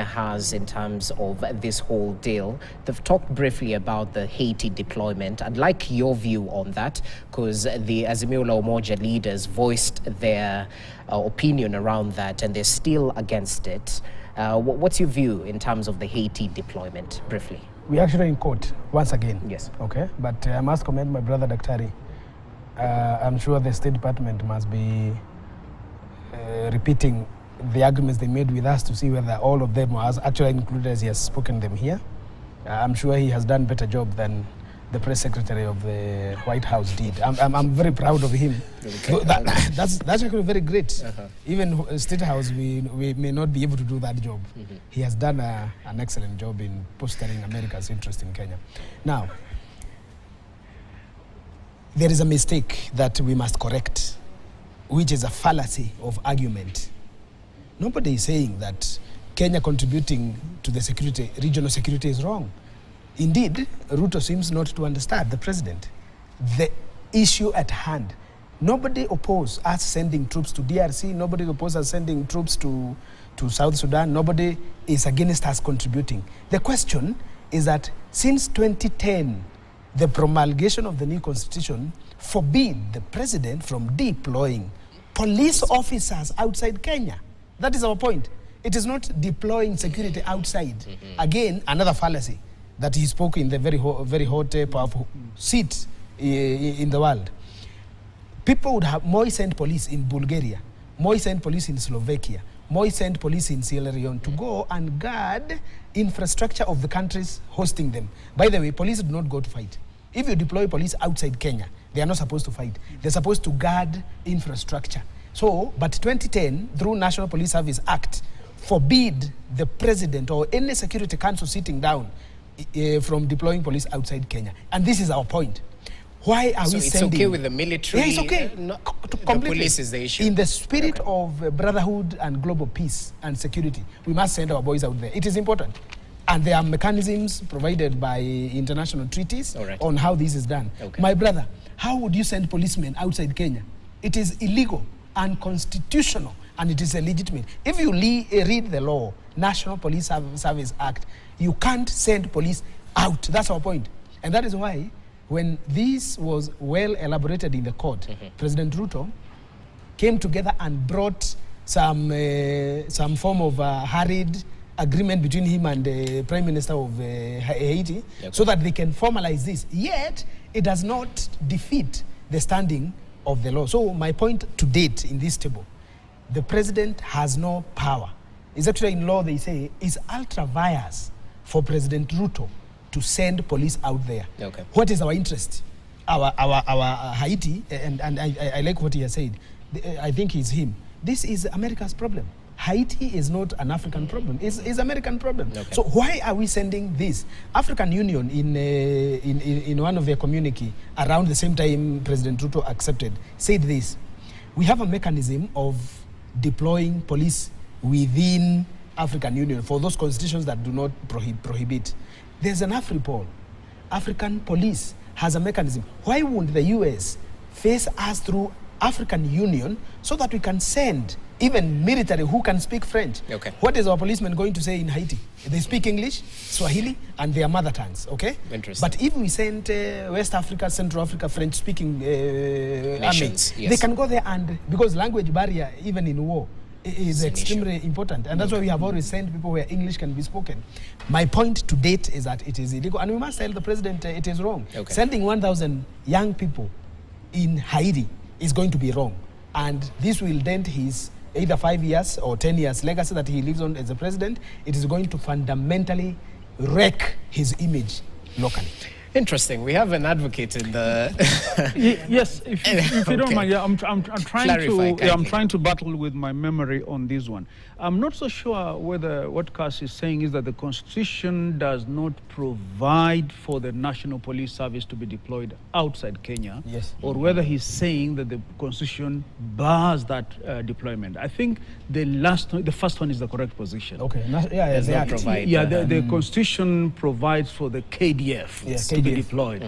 has in terms of this whole deal. They've talked briefly about the Haiti deployment. I'd like your view on that, because the Azimio la Umoja leaders voiced their opinion around that, and they're still against it. What's your view in terms of the Haiti deployment, briefly? We're actually in court once again. Yes. Okay, but I must commend my brother Daktari. I'm sure the State Department must be repeating the arguments they made with us to see whether all of them are actually included as he has spoken them here. I'm sure he has done a better job than the press secretary of the White House did. I'm very proud of him. Okay. That's actually very great. Even State House, we may not be able to do that job. He has done an excellent job in bolstering America's interest in Kenya. Now, there is a mistake that we must correct, which is a fallacy of argument. Nobody is saying that Kenya contributing to the security, regional security, is wrong. Indeed, Ruto seems not to understand the president. The issue at hand. Nobody opposed us sending troops to DRC. Nobody opposed us sending troops to South Sudan. Nobody is against us contributing. The question is that since 2010, the promulgation of the new constitution forbid the president from deploying police officers outside Kenya. That is our point. It is not deploying security outside. Again, another fallacy that he spoke in the very hot, powerful seat in the world. People would have more send police in Bulgaria, more send police in Slovakia, more send police in Sierra Leone to go and guard infrastructure of the countries hosting them. By the way, police do not go to fight. If you deploy police outside Kenya, they are not supposed to fight. They're supposed to guard infrastructure. So, but 2010, through National Police Service Act, forbid the president or any security council sitting down from deploying police outside Kenya. And this is our point. Why are we sending... So it's okay with the military? Yeah, it's okay. The police is the issue. In the spirit of brotherhood and global peace and security, we must send our boys out there. It is important. And there are mechanisms provided by international treaties on how this is done. Okay. My brother, how would you send policemen outside Kenya? It is illegal, unconstitutional, and it is illegitimate. If you read the law, National Police Service Act, you can't send police out. That's our point. And that is why, when this was well elaborated in the court, President Ruto came together and brought some form of hurried agreement between him and the Prime Minister of Haiti, so that they can formalize this. Yet, it does not defeat the standing of the law. So my point to date in this table, the president has no power. It's actually in law, they say, it's ultra vires for President Ruto to send police out there. Okay. What is our interest? Our Haiti, and I like what he has said. I think it's him. This is America's problem. Haiti is not an African problem. It's American problem. Okay. So why are we sending this? African Union, in one of their communique, around the same time President Ruto accepted, said this: we have a mechanism of deploying police within African Union for those constitutions that do not prohibit. There's an AFRIPOL. African police has a mechanism. Why wouldn't the US face us through African Union so that we can send even military who can speak French? Okay. What is our policemen going to say in Haiti? They speak English, Swahili, and their mother tongues, okay? Interesting. But if we send West Africa, Central Africa, French-speaking armies, they can go there, and because language barrier, even in war, is extremely important. And that's why we have always sent people where English can be spoken. My point to date is that it is illegal, and we must tell the president it is wrong. Okay. Sending 1,000 young people in Haiti is going to be wrong. And this will dent his either 5 years or 10 years legacy that he lives on as a president. It is going to fundamentally wreck his image locally. Interesting. We have an advocate in the... Yes, if you don't mind, I'm trying to battle with my memory on this one. I'm not so sure whether what Cass is saying is that the Constitution does not provide for the National Police Service to be deployed outside Kenya, or whether he's saying that the Constitution bars that deployment. I think the first one is the correct position. Okay. The Constitution provides for the KDF to be deployed.